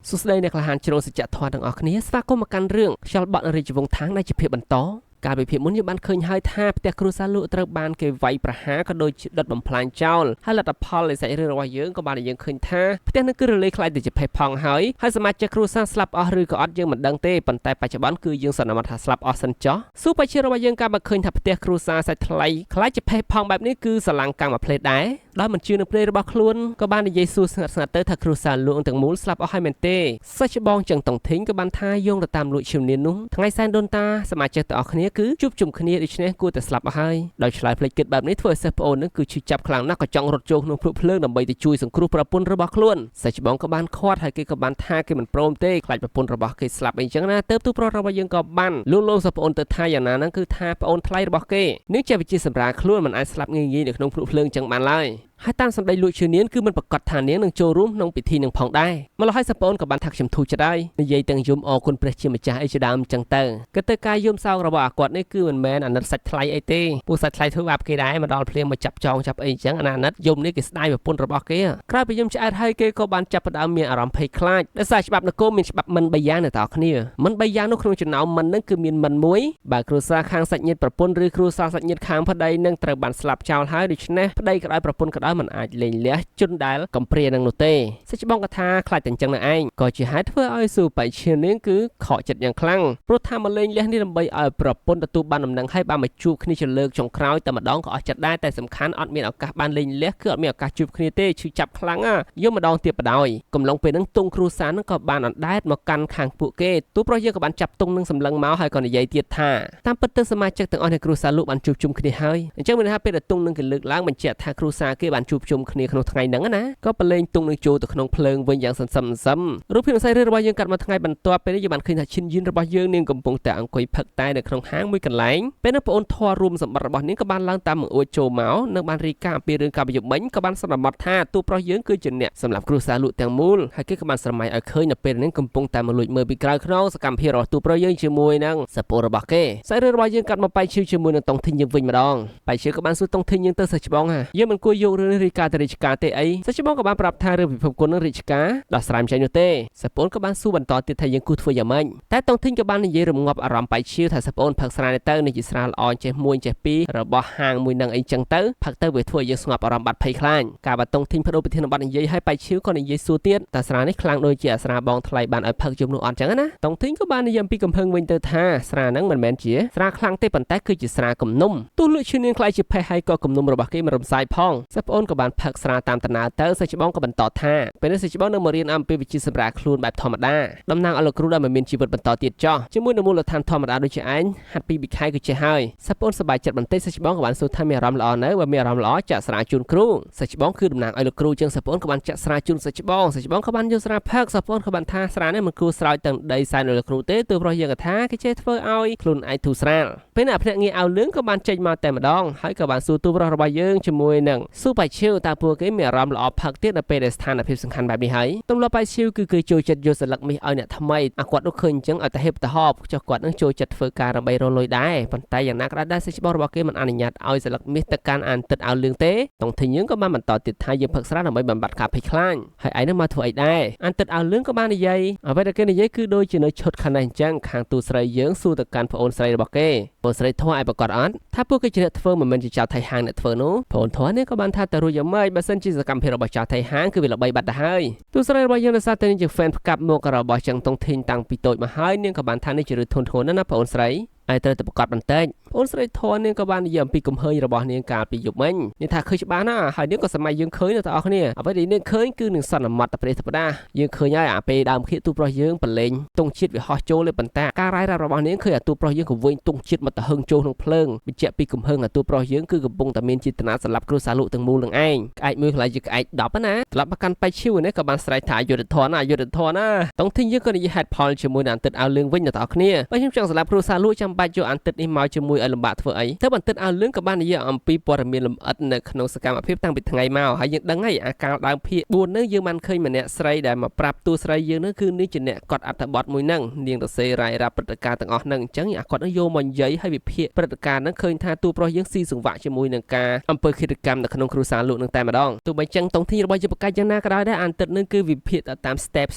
សួស្តីអ្នកក្លាហានជ្រុងសច្ចធម៌ទាំងអស់គ្នាស្វាគមន៍មកកាន់រឿងខ្យល់បក់រាជវង្សថាងនៃជាភាពបន្តកាលពីភាពមុនយើងបានឃើញហើយថាផ្ទះគ្រួសារលោកត្រូវបានគេវាយប្រហារក៏ដូចជាដុតបំផ្លាញចោលហើយលទ្ធផលនៃសាច់រឿងរបស់យើងក៏បានយើងឃើញថាផ្ទះនឹងគឺរលាយខ្លាយទៅជាផេះផង់ហើយសមាជិកគ្រួសារស្លាប់អស់ឬក៏អត់យើងមិនដឹងទេប៉ុន្តែបច្ចុប្បន្នគឺយើងសន្មតថាស្លាប់អស់សិនចោះសួរបច្ចុប្បន្នរបស់យើងកាលមកឃើញថាផ្ទះគ្រួសារសាច់ថ្លៃខ្លាយជាផេះផង់បែបនេះគឺស្រឡាំងកាំងមួយផ្លេតដែរដោយមិនជឿនឹងភ្នែករបស់ខ្លួនក៏បាននិយាយសួរស្ងាត់ៗទៅថាគ្រួសារលោកទាំងមូលស្លាប់អស់ហើយមែនទេសិស្សច្បងចឹងតុងធីងក៏បានថាយោងទៅតាមលោកជំនាញនោះថ្ងៃសែនដូនតាសមាជិកទាំងអស់គ្នាគឺជួបជុំគ្នាដូច្នេះគួរតែស្លាប់អស់ហើយដោយឆ្លើយភ្លេចគិតបែបនេះធ្វើឲ្យសិស្សប្អូននឹងគឺឈឺចាប់ខ្លាំងណាស់ក៏ចង់រត់ចូលក្នុងភ្លុកភ្លើងដើម្បីទៅជួយសង្គ្រោះប្រពន្ធរបស់ខ្លួនសិស្សច្បងក៏បានខាត់ហើយគេក៏បានថាគេមិនព្រមទេខ្លាចប្រពន្ធរបស់គេស្លាប់អីចឹងណាទៅទូប្រុសរបស់យើងក៏បានលួងលោមសិស្សប្អូនទៅថាយ៉ាងណាហ្នឹងគឺថាប្អូនថ្លៃរបស់គេនឹងជាវិជាសម្រាប់ខ្លួនមិនអាចស្លាប់ងាយៗនៅក្នុងភ្លុកភ្លើងចឹងបានឡើយហើយតាមសម្ដីលោកជឿនាងគឺមិនប្រកាសថានាងនឹងចូលរួមក្នុងពិធីនឹងផងដែរម្ល៉េះហើយសិស្សប្អូនក៏បានថាខ្ញុំធូរចិត្តហើយនិយាយទាំងយំអរគុណព្រះជាម្ចាស់អីជាដើមចឹងទៅក៏ទៅការយំសោករបស់អាគាត់នេះគឺមិនមែនអាណិតសាច់ថ្លៃអីទេពួកសាច់ថ្លៃធ្វើបាបគេដែរមកដល់ភ្លាមមកចាប់ចងចាប់អីចឹងអាណិតយំនេះគេស្ដាយប្រពន្ធរបស់គេក្រោយពីយំឆ្អែតហើយគេក៏បានចាប់ផ្ដើមមានអារម្មណ៍ភ័យខ្លាចដោយសារច្បាប់នគរមានច្បាប់មិន3យ៉ាងនៅតគ្នាមិន3យ៉ាងនោះក្នុងចំណោមមិននឹងគឺមានមិនមួយបើគ្រួសារខាងសាច់ញាតិប្រពន្ធឬគ្រួសារសាច់ញាតិខាងប្តីនឹងត្រូវបានស្លាប់ចោលហើយដូច្នេះប្តីក៏ដោយប្រពន្ធក៏ដោយមិនអាចលេងជន់ដែលកំព្រានឹងនោះទេសិច្បងក៏ថាខ្លាចតែអញ្ចឹងនៅឯងក៏ជាហេតុធ្វើឲ្យស៊ូបៃឈៀននាងគឺខកចិត្តយ៉ាងខ្លាំងព្រោះថាមកលេងលះនេះដើម្បីឲ្យប្រពន្ធទទួលបានដំណឹងឲ្យបានមកជួបគ្នាជាលើកចុងក្រោយតែម្ដងក៏អស់ចិត្តដែរតែសំខាន់អត់មានឱកាសបានលេងលះគឺអត់មានឱកាសជួបគ្នាទេឈឺចាប់ខ្លាំងយកម្ដងទៀតបដ ாய் កំឡុងពេលហ្នឹងទុងគ្រូសានហ្នឹងក៏បានអណ្ដែតមកកាន់ខាងពួកគេទូប្រុសយើងក៏បានចាប់ទុងនឹងសម្លឹងមកហើយក៏និយាយទៀតថាតាមពិតទៅសមាជិកទាំងអស់នៃគ្រូសាលោកបានជួបជុំគ្នាហើយអញ្ចឹងមានន័យថាពេលដែលទុងនឹងគេលើកឡើងបញ្ជាក់ថាគ្រូសាគេបានជួបជុំគ្នាក្នុងថ្ងៃហ្នឹងណាក៏ប្រឡែងទុងនឹងចូលទៅក្នុងភ្លើងវិញយ៉ាងសន្សំរូបភាពសាច់រឿងរបស់យើងកាត់មកថ្ងៃបន្ទាប់ពេលនេះយើងបានឃើញថាឈិនយិនរបស់យើងនាងកំពុងតែអង្គុយផឹកតែនៅក្នុងហាងមួយកន្លែងពេលនោះប្អូនធွာរួមសម្បត្តិរបស់នាងក៏បានឡើងតាមបង្អួចចូលមកនិងបានរីកាអំពីរឿងការប្រយុទ្ធមិញក៏បានសន្មតថាទូប្រុសយើងគឺជាអ្នកសម្រាប់គ្រួសារលក់ទាំងមូលហើយគេក៏បានស្រមៃឲ្យឃើញនៅពេលនេះកំពុងតែមកលួចមើលពីក្រៅខ្នងសកម្មភាពរបស់ទូប្រុសយើងជាមួយនឹងសពរបស់គេសាច់រឿងរបស់យើងកាត់មកបែកឈឺជាមួយនឹងតុងធីងយើងវិញម្ដងបែកឈឺក៏បានសួរតុងធីងយើងទៅសិស្សច្បងយើងមិនគួរយករឿងនេះរីកាទៅរាជការទេអីសិស្សច្បងក៏បានប្រាប់ថារឿងពិភពគុណនឹងរាជការដោះស្រាយមិនចេញនោះទេសប្អូនក៏បានសួរបន្តទៀតថាយើងគួរធ្វើយ៉ាងម៉េចតែតុងធីងក៏បាននិយាយរងាប់អារម្មណ៍បែកឈឺថាសប្អូនផឹកស្រាទៅនេះជាស្រាល្អចេះមួយចេះពីររបស់ហាងមួយនឹងអីចឹងទៅផឹកទៅវាធ្វើយើងស្ងប់អារម្មណ៍បាត់ភ័យខ្លាចការបាតុងធីងបដូរប្រធានបទនិយាយឲ្យបែកឈឺក៏និយាយសួរទៀតតែស្រានេះខ្លាំងដូចជាអាស្រាបងថ្លៃបានឲ្យផឹកជុំនោះអត់ចឹងណាតុងធីងក៏បាននិយាយពីកំភឹងវិញទៅថាស្រាហ្នឹងមិនមែនជាស្រាខ្លាំងទេប៉ុន្តែគឺជាស្រាគំនុំទោះលក់ឈឺនាងខ្លាចជាភ័យហើយក៏គំនុំរបស់គេមិនរំសាយផងសិស្សប្អូនក៏បានផឹកស្រាតាមដំណើរទៅសិស្សច្បងក៏បន្តថាពេលនេះសិស្សច្បងនឹងមករៀនអំពីវិជ្ជាសម្រាប់ខ្លួនបែបធម្មតាតំណាងឲ្យលោកគ្រូដែលមិនមានជីវិតបន្តទៀតចោះជាមួយនឹងមូលដ្ឋានធម្មតាដូចជាឯងហាត់ពីប៊ីខៃក៏ចេះហើយសិស្សប្អូនសប្បាយចិត្តបន្តិចសិស្សច្បងក៏បានសួរថាមានអារម្មណ៍ល្អនៅបើមានអារម្មណ៍ល្អចាក់ស្រាជូនគ្រូសិស្សច្បងគឺតំណាងឲ្យលោកគ្រូជាងសិស្សប្អូនក៏បានចាក់ស្រាជូនសិស្សច្បងក៏បានយកស្រាផឹកសិស្សប្អូនក៏បានថាស្រានេះមិនគួរស្រោចទាំងដីសែនលោកគ្រូទេទើបប្រុសយើងក៏ថាគេចេះធ្វើឲ្យខ្លួនឯងធូរស្រាលពេលណាភ្នាក់ងារអាវលឿងក៏បានចេញមកតែម្ដងហើយក៏បានសួរទូប្រុសរបស់យើងជាមួយនឹងស៊ូបៃឈីវតើពួកគេមានអារម្មណ៍ល្អផឹកទៀតនៅពេលដែលស្ថានភាពសំខាន់បែបនេះហើយទម្លាប់បៃឈីវគឺគេចូលចិត្តយកសន្លឹកមាសឲ្យអ្នកថ្មីគាត់នោះឃើញអញ្ចឹងឲ្យតែហេបទៅហប់ចុះគាត់នឹងចូលចិត្តធ្វើការដើម្បីរលុយដែរប៉ុន្តែយ៉ាងណាក៏ដោយសិស្សច្បងរបស់គេមិនអនុញ្ញាតឲ្យសន្លឹកមាសទៅកាន់អានទឹកអាវលឿងទេតុងធីងយើងក៏បានបន្តទៀតថាយើងផឹកស្រាដើម្បីបំបត្តិការភ័យខ្លាចហើយឯងនឹងមកធ្វើអីដែរអានទឹកអាវលឿងក៏បាននិយាយអ្វីដែលគេនិយាយគឺដូចជានៅឈុតខាងនេះអញ្ចឹងខាងទូស្រីយើងសួរទៅកាន់ប្អូនស្រីរបស់គេប្អូនស្រីធွာឲ្យប្រកាសអត់ថាពួកគេជាអ្នកធ្វើមិនមែនជាចៅថៃហាងអ្នកធ្វើនោះប្អូនធွာនេះក៏បានថាតែរួចយ៉ាងម៉េចបើសិនជាសកម្មភាពរបស់ចៅថៃហាងគឺវាល្បីបាត់ទៅហើយទូស្រីរបស់យើងដោយសារតែនាងជា fan ផ្កាប់មករបស់ចឹងតុងធីងតាំងពីតូចមកហើយនាងក៏បានថានេះជារឿងធន់ធ្ងរណាស់ណាប្អូនស្រីហើយត្រូវតែប្រកាសបន្តិចប្អូនស្រីធွာនាងក៏បាននិយាយអំពីកំហឹងរបស់នាងកាលពីយប់មិញនាងថាឃើញច្បាស់ណាស់ហើយនាងក៏សម័យយើងឃើញនៅទាំងអស់គ្នាអ្វីដែលនាងឃើញគឺនឹងសន្មតតែប្រេះធម្មតាយើងឃើញហើយអាពេលដើមខៀកទូប្រុសយើងប្រឡែងទង់ជាតិវាហោះចូលលេប៉ុន្តែការរាយរាប់របស់នាងឃើញអាទូប្រុសយើងក៏វិញទង់ជាតិមកទៅហឹងចូលក្នុងភ្លើងបញ្ជាក់ពីកំហឹងអាទូប្រុសយើងគឺកំពុងតែមានចេតនាសម្រាប់គ្រួសារលោកទាំងមូលនឹងឯងក្អែកមួយខ្លាយជាក្អែក10ណាត្រឡប់មកកាន់បៃឈីវនេះក៏បានស្រែកថាយុទ្ធធនណាតុងធីងយើងក៏និយាយហេតុផលជាមួយនឹងអន្តិតអាវលឿងវិញដល់អ្នកគ្នាបើខ្ញុំចង់សម្រាប់គ្រួសារលោកចាំ បាច់យកអានទឹកនេះមកជាមួយឲ្យលំបាកធ្វើអីទៅបន្តិចឲ្យលឿនក៏បាននិយាយអំពីព័ត៌មានលម្អិតនៅក្នុងសកម្មភាពតាំងពីថ្ងៃមកហើយយើងដឹងហើយអាកាលដើមភាគ4នឹងយើងបានឃើញម្នាក់ស្រីដែលមកប្រាប់តួស្រីយើងនឹងគឺនេះជាអ្នកកត់អត្ថបទមួយនឹងនាងរសេរាយរាប់ព្រឹត្តិការណ៍ទាំងអស់នឹងអញ្ចឹងគាត់នឹងយកមកនិយាយឲ្យវិភាគព្រឹត្តិការណ៍នឹងឃើញថាតួប្រុសយើងស៊ីសង្វាក់ជាមួយនឹងការអំពើឃាតកម្មនៅក្នុងគ្រួសារលោកនឹងតែម្ដងទោះបីចឹងតុងទីរបស់យុវកាយយ៉ាងណាក៏ដោយដែរអានទឹកនឹងគឺវិភាគតាម step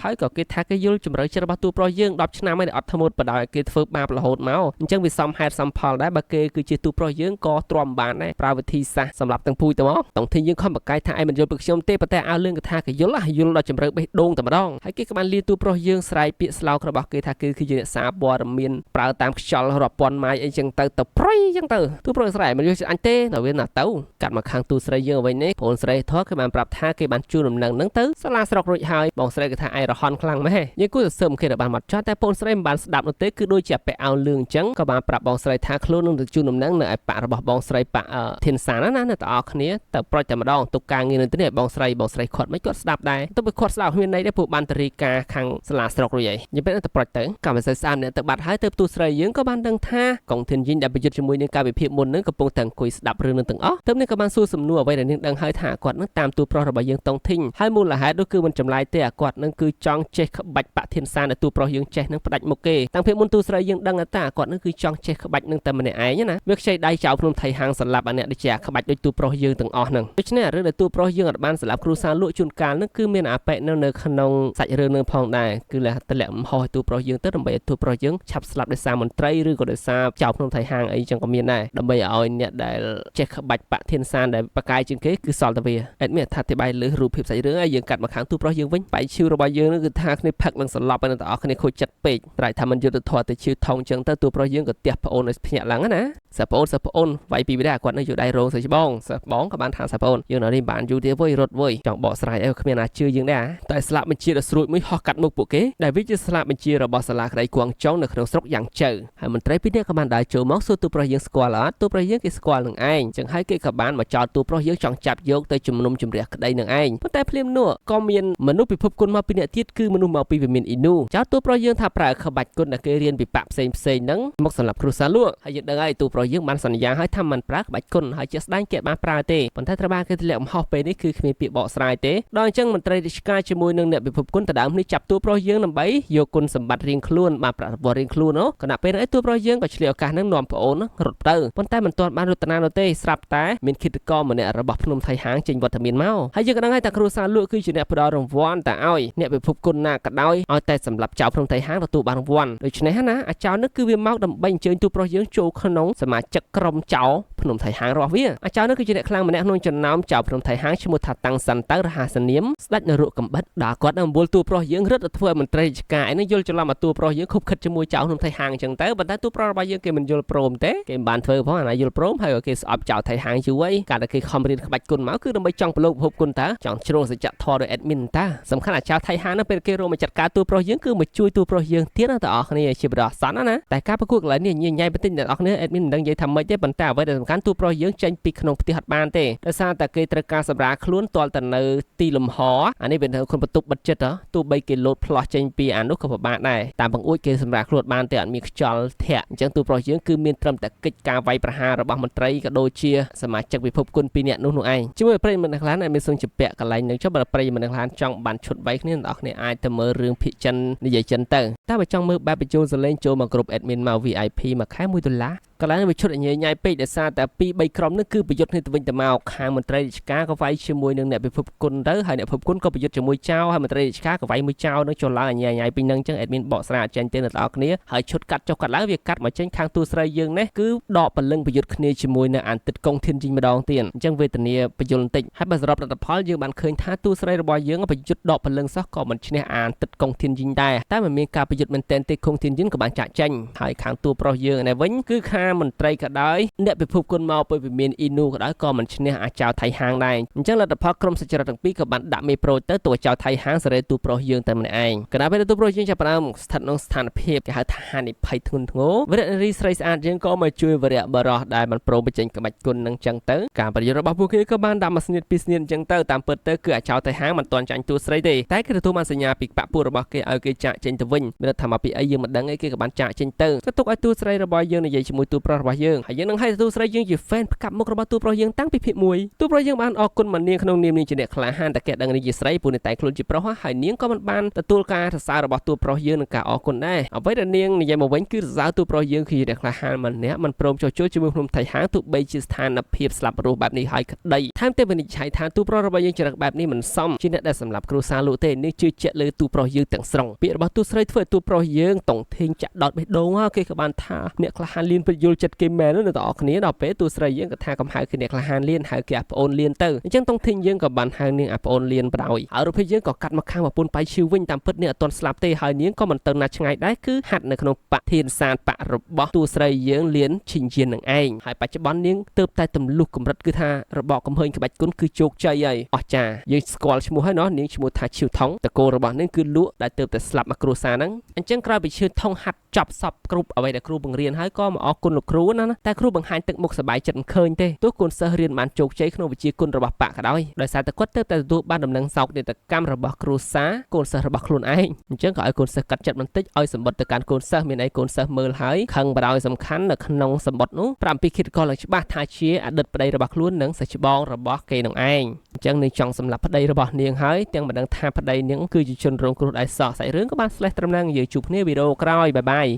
ហើយក៏គេថាគេយល់ជំរឿចិត្តរបស់តួប្រុសយើង10ឆ្នាំហើយអត់ធ្មត់បដ ឲ្យគេធ្វើបាបរហូតមកអញ្ចឹងវាសមហេតុសមផលដែរបើគេគឺជាទូប្រុសយើងក៏ទ្រាំបានដែរប្រើវិធីសាស្ត្រសម្រាប់ទាំងពូជទៅមកតុងធីយើងខំបកកាយថាឯងមិនយល់ពីខ្ញុំទេប៉ុន្តែឲ្យលឿនគេថាគេយល់ដល់ជំរឿបេះដូងតែម្ដងហើយគេក៏បានលាទូប្រុសយើងស្រែកពាក្យស្លោករបស់គេថាគឺជាអ្នកសារព័ត៌មានប្រើតាមខ្យល់រាប់ពាន់ម៉ាយអីចឹងទៅប្រៃចឹងទៅទូប្រុសស្រែមិនយល់អញទេដល់វាណាទៅកាត់មកខាងទូស្រីយើងវិញនេះបងស្រីធေါ်គេបានប្រាប់ថាគេបានជួលដំណឹងហ្នឹងទៅសាលាស្រុករួចហើយបងស្រីគេថាឯងរហ័នខ្លាំងម៉េះយើងគួរតែសើមគេបានមកចោះតែបងស្រីមិនបានស្ដាប់នោះទេគឺដូចជាពាក់អាវលឿងអញ្ចឹងក៏បានប្រាប់បងស្រីថាខ្លួននឹងទៅជួលដំណឹងនៅឯប៉ារបស់បងស្រីប៉ាធានសានណាអ្នកទាំងអស់គ្នាទៅប្រុចតែម្ដងទុកការងារនឹងទៅនេះបងស្រីខាត់មិនគាត់ស្ដាប់ដែរទៅពីគាត់ស្ដាប់គ្មានន័យទេពួកបានតរីការខាងសាលាស្រុករួចហើយយើងពេលទៅប្រុចទៅកម្មវិធីស្អាតអ្នកទៅបាត់ហើយទៅទូស្រីយើងក៏បានដឹងថាកងធានយិញដែលប្រយុទ្ធជាមួយនឹងការវិភាគមុននឹងកំពុងតែអង្គុយស្ដាប់រឿងនឹងទាំងអស់ទៅនេះក៏បានសួរសំណួរអ្វីដែលនាងដឹងហើយថាគាត់នឹងតាមទូប្រុសរបស់យើងតុងធីងហើយមូលហេតុនោះគឺមិនចម្លែកទេគាត់នឹងគឺចង់ចេះក្បាច់ប៉ធានសានដែលទូប្រុសយើងចេះនឹងផ្ដាច់មុខគេតាំងពីមុនទូស្រីយើងដឹងថាគាត់នឹងគឺចង់ចេះក្បាច់នឹងតែម្នាក់ឯងណាវាខ្ចីដៃចៅភ្នំថៃហាងសម្លាប់អាអ្នកដូចជាក្បាច់ដូចទូប្រុសយើងទាំងអស់ហ្នឹងដូច្នេះរឿងដែលទូប្រុសយើងអត់បានសម្លាប់គ្រូសាលក់ជួនកាលនឹងគឺមានអាប៉ែកនៅក្នុងសាច់រឿងនឹងផងដែរគឺលះតម្លាក់មហោទូប្រុសយើងទៅដើម្បីឲ្យទូប្រុសយើងឆាប់ស្លាប់ដោយសារមន្ត្រីឬក៏ដោយសារចៅភ្នំថៃហាងអីចឹងក៏មានដែរដើម្បីឲ្យអ្នកដែលចេះក្បាច់ប៉ធានសានដែលបកាយជាងគេគឺសល់តែវាអត់មានអធិប្បាយលើរូបភាពសាច់រឿងហើយយើងកាត់មកខាងទូប្រុសយើងវិញបែកឈឺរបស់យើងនឹងគឺថាគ្នាផឹកនឹងសន្លប់ហើយទាំងអស់គ្នាខូចចិត្តពេកត្រៃថាមិនយុត្តិធម៌ទៅឈឺថងចឹងទៅទូប្រុសយើងក៏ទះប្អូនឲ្យភ្ញាក់ឡើងណាសិស្សប្អូនវាយពីវិដាគាត់នៅយកដៃរងសិស្សបងសិស្សបងក៏បានថាសិស្សប្អូនយើងនៅនេះបានយូរទៀតវុយរត់វុយចង់បកស្រាយឲ្យគ្មានអាចជឿយើងដែរតែស្លាប់បញ្ជាដ៏ស្រួចមួយហោះកាត់មុខពួកគេដែលវាជាស្លាប់បញ្ជារបស់សាលាក្តីគួងចុងនៅក្នុងស្រុកយ៉ាងជើហើយមន្ត្រីពីរនាក់ក៏បានដើរចូលមកសួរទូប្រុសយើងស្គាល់អត់ទូប្រុសយើងគេស្គាល់នឹងឯងចឹងហើយគេក៏បានមកចោទទូប្រុសយើងចង់ចាប់យកទៅជំនុំជម្រះក្តីនឹងឯងប៉ុន្តែភ្លាមនោះក៏មានមនុស្សពិភពគុណមកពីអ្នកទៀតគឺមនុស្សមកពីវិមានអ៊ីនូចោទទូប្រុសយើងថាប្រើក្បាច់គុណដែលគេរៀនពីប៉ាក់ផ្សេងហ្នឹងមកសម្រាប់គ្រូសាលក់ហើយយើងដឹងហើយទូប្រុសយើងបានសន្យាហើយថាមិនប្រើក្បាច់គុណហើយជាស្ដែងគេបានប្រើទេប៉ុន្តែត្រូវបានគេទម្លាក់កំហុសពេលនេះគឺគ្មានពាក្យបកស្រាយទេដល់អញ្ចឹងមន្ត្រីរាជការជាមួយនឹងអ្នកពិភពគុណទៅដើមនេះចាប់ទូប្រុសយើងដើម្បីយកគុណសម្បត្តិរៀងខ្លួនបានប្រតិបត្តិរៀងខ្លួនគណៈពេលនេះទូប្រុសយើងក៏ឆ្លៀតឱកាសនឹងនាំប្អូនរត់ទៅប៉ុន្តែមិនទាន់បានរត់តានោះទេស្រាប់តែមានឃាតករម្នាក់របស់ភ្នំថៃហាងចេញវត្តមានមកហើយយើងក៏ដឹងហើយថាគ្រូសាលក់គឺជាអ្នកផ្ដល់រង្វាន់តែឲ្យអ្នកពិភពគុណណាក៏ដោយឲ្យតែសម្រាប់ចៅភ្នំថៃហាងទទួលបានរង្វាន់ដូច្នេះណាអាចៅនេះគឺវាមកដើម្បីអញ្ជើញទូប្រុសយើងចូលក្នុងសមាជិកក្រុមចៅភ្នំថៃហាងរបស់វាអាចៅនេះគឺជាអ្នកខ្លាំងម្នាក់ក្នុងចំណោមចៅភ្នំថៃហាងឈ្មោះថាតាំងសាន់តៅរហស្សនាមស្ដេចនរកកំបិតដែលគាត់នៅអំបួលទូប្រុសយើងរត់ទៅធ្វើឲ្យមន្ត្រីរាជការឯនេះយល់ច្រឡំឲ្យទូប្រុសយើងខុបខិតជាមួយចៅភ្នំថៃហាងអញ្ចឹងទៅប៉ុន្តែទូប្រុសរបស់យើងគេមិនយល់ព្រមទេគេមិនបានធ្វើផងអាណាយល់ព្រមហើយគេស្អប់ចៅថៃហាងយូរហើយកាលតែគេខំរៀនក្បាច់គុណមកគឺដើម្បីចង់ប្រឡូកពិភពគុណតាចង់ជ្រងសច្ចធម៌ដោយ admin តាសំខាន់អាចៅថៃហាងនៅពេលគេរួមមកចាត់ការទូប្រុសយើងគឺមកជួយទូប្រុសយើងទៀតណាបងប្អូនគ្នាជាបរិសុទ្ធណាតែការប្រកួតកន្លែងនេះញញ៉ៃបន្តិចអ្នកនរគ្នា admin មិនដឹងនិយាយថាម៉េចទេប៉ុន្តែអ្វីដែលសំខាន់ទូប្រុសយើងចេញពីក្នុងផ្ទះអត់បានទេដោយសារតែគេត្រូវការសម្រាលខ្លួនទាល់តែនៅទីលំហអានេះវានៅក្នុងបន្ទប់បិទចិត្តទោះបីគេលោតផ្លោះចេញពីអានោះក៏ពិបាកដែរតាមបង្អួចគេសម្រាលខ្លួនបានទេអត់មានខ្យល់ធាក់អញ្ចឹងទូប្រុសយើងគឺមានត្រឹមតែកិច្ចការវាយប្រហាររបស់មន្ត្រីក៏ដូចជាសមាជិកពិភពគុណពីរនាក់នោះឯងជាមួយប្រិយមិត្តអ្នកខ្លះដែលមានសួងជាពាក់កន្លែងនឹងចុះបើប្រិយមិត្តអ្នកខ្លះចង់បានឈុតវាយគ្នាអ្នកនរគ្នាអាចទៅមើលរឿងភាគចិននិយាយចិនទៅតែបើចង់មើលបែបបញ្ចូលសលេងចូលមកក្រុម admin មក VIP មួយខែ$1កន្លែងវាឈុតញ៉ៃពេកដោយសារតែ2-3ក្រុមនេះគឺប្រយុទ្ធគ្នាទៅវិញទៅមកខាងមន្ត្រីរាជការក៏វាយជាមួយនឹងអ្នកពិភពគុណទៅហើយអ្នកពិភពគុណក៏ប្រយុទ្ធជាមួយចៅហើយមន្ត្រីរាជការក៏វាយមួយចៅនឹងចុះឡើងញ៉ៃពេញនឹងអញ្ចឹង admin បកស្រាយអត់ចេញទេអ្នកនរគ្នាហើយឈុតកាត់ចុះកាត់ឡើងវាកាត់មកចេញខាងទូស្រីយើងនេះគឺដកពលឹងប្រយុទ្ធគ្នាជាមួយនឹងអានទឹកកងធានជីងម្ដងទៀតអញ្ចឹងវេទនាបញ្យលបន្តិចហើយបើសរុបលទ្ធផលយើងបានឃើញថាទូស្រីរបស់យើងប្រយុទ្ធដកពលឹងសោះក៏មិនឈ្នះអានទឹកកងធានជីងដែរតែមិនមានការប្រយុទ្ធមែនទែនទេកងធានជីងក៏បានចាក់ចេញហើយខាងទូប្រុសយើងនេះវិញគឺខាង មន្ត្រីក៏ដោយអ្នកពិភពគុណមកពីវិមានអ៊ីនូក៏ដោយក៏មិនឈ្នះអាចៅថៃហាងដែរអញ្ចឹងលទ្ធផលក្រុមសច្ចរិតទាំងពីរក៏បានដាក់មេប្រូចទៅចៅថៃហាងសេរីទូប្រុសយើងតែម្នាក់ឯងគណៈពេលទូប្រុសយើងចាប់ផ្ដើមស្ថិតក្នុងស្ថានភាពគេហៅថាហានិភ័យធ្ងន់ធ្ងរវរៈនារីស្រីស្អាតយើងក៏មកជួយវរៈបរោះដែលមិនព្រមបញ្ចេញក្បាច់គុណនឹងចឹងទៅការប្រយុទ្ធរបស់ពួកគេក៏បានដាក់មកស្នៀតពីស្នៀតចឹងទៅតាមពិតទៅគឺអាចៅថៃហាងមិនទាន់ចាញ់ទូស្រីទេតែគេទទួលបានសញ្ញាពីបពុរបស់គេឲ្យគេចាក់ចេញទៅវិញមានថាមកពីអីយើងមិនដឹងអីគេក៏បានចាក់ចេញទៅក៏ទុកឲ្យទូស្រីរបស់យើងនិយាយជាមួយទូប្រុសរបស់យើងហើយយើងនឹងឲ្យទូស្រីយើងជា fan ផ្កាប់មុខរបស់ទូប្រុសយើងតាំងពីភាគ1ទូប្រុសយើងបានអរគុណមកនាងក្នុងនាមនាងជាអ្នកក្លាហានតែគេដឹងនាងជាស្រីពួកតែខ្លួនជាប្រុសហើយនាងក៏មិនបានទទួលការសរសើររបស់ទូប្រុសយើងនឹងការអរគុណដែរអ្វីដែលនាងនិយាយមកវិញគឺសរសើរទូប្រុសយើងគឺជាអ្នកក្លាហានម្នាក់មិនព្រមចុះចូលជាមួយក្នុងថៃហាងទោះបីជាស្ថានភាពស្លាប់រស់បែបនេះហើយក្តីថែមទាំងវិនិច្ឆ័យថាទូប្រុសរបស់យើងចរិតបែបនេះមិនសមជាអ្នកដែលសម្រាប់គ្រួសារលោកទេនាងជឿជាក់លើទូប្រុសយើងទាំងស្រុងពាក្យរបស់ទូស្រីធ្វើឲ្យទូប្រុសយើងតុងធេងចាក់ដោតបេះដូងហើយគេក៏បានថាអ្នកក្លាហានលៀនយល់ចិត្តគេមែនណាបងប្អូនដល់ពេលទូស្រីយើងក៏ថាកំហៅគឺអ្នកក្លាហានលៀនហៅគេអាប្អូនលៀនទៅអញ្ចឹងតុងធេងយើងក៏បានហៅនាងអាប្អូនលៀនបដ ហើយរូបភាពយើងក៏កាត់មកខាងប្រពន្ធបាយឈឺវិញតាមពិតនាងអត់ទាន់ស្លាប់ទេហើយនាងក៏មិនទៅណាឆ្ងាយដែរគឺហាត់នៅក្នុងបធានសានបរបស់ទូស្រីយើងលៀនឈិញជានឹងឯងហើយបច្ចុប្បន្ននាងទើបតែទម្លុះកម្រិតគឺថារបបកំហើញក្បាច់គុណគឺជោគជ័យហើយអស្ចារ្យយើងស្គាល់ឈ្មោះហើយនាងឈ្មោះថាឈៀវថងតកូលរបស់នាងគឺលក់ដែលទើបតែស្លាប់មកគ្រួសារហ្នឹងអញ្ចឹងក្រោយពីឈៀវថងហាត់ចប់សពគ្រប់អ្វីដែលគ្រូបង្រៀនហើយក៏មកអរគុណលោកគ្រូណាតែគ្រូបង្ហាញទឹកមុខសប្បាយចិត្តមិនឃើញទេទោះកូនសិស្សរៀនបានជោគជ័យក្នុងវិជ្ជាគុណរបស់ប៉ាក៏ដោយសារតែគាត់ទើបតែទទួលបានដំណឹងសោកនាដកម្មរបស់គ្រូសាកូនសិស្សរបស់ខ្លួនឯងអញ្ចឹងក៏ឲ្យកូនសិស្សកាត់ចិត្តបន្តិចឲ្យសម្បត្តិទៅកាន់កូនសិស្សមានអីកូនសិស្សមើលហើយខឹងបដ សំខាន់នៅក្នុងសម្បត្តិនោះប្រាំពីគិតក៏ឡើងច្បាស់ថាជាអតីតប្តីរបស់ខ្លួននិងសិស្សច្បងរបស់គេនឹងឯងអញ្ចឹងនាងចង់សម្លាប់ប្តីរបស់នាងហើយទាំងមិនដឹងថាប្តីនាងគឺជាជនរងគ្រោះដែរសោះសាច់រឿងក៏បានស្លេះត្រឹមហ្នឹងយើងជួបគ្នាវីដេអូក្រោយបាយបាយ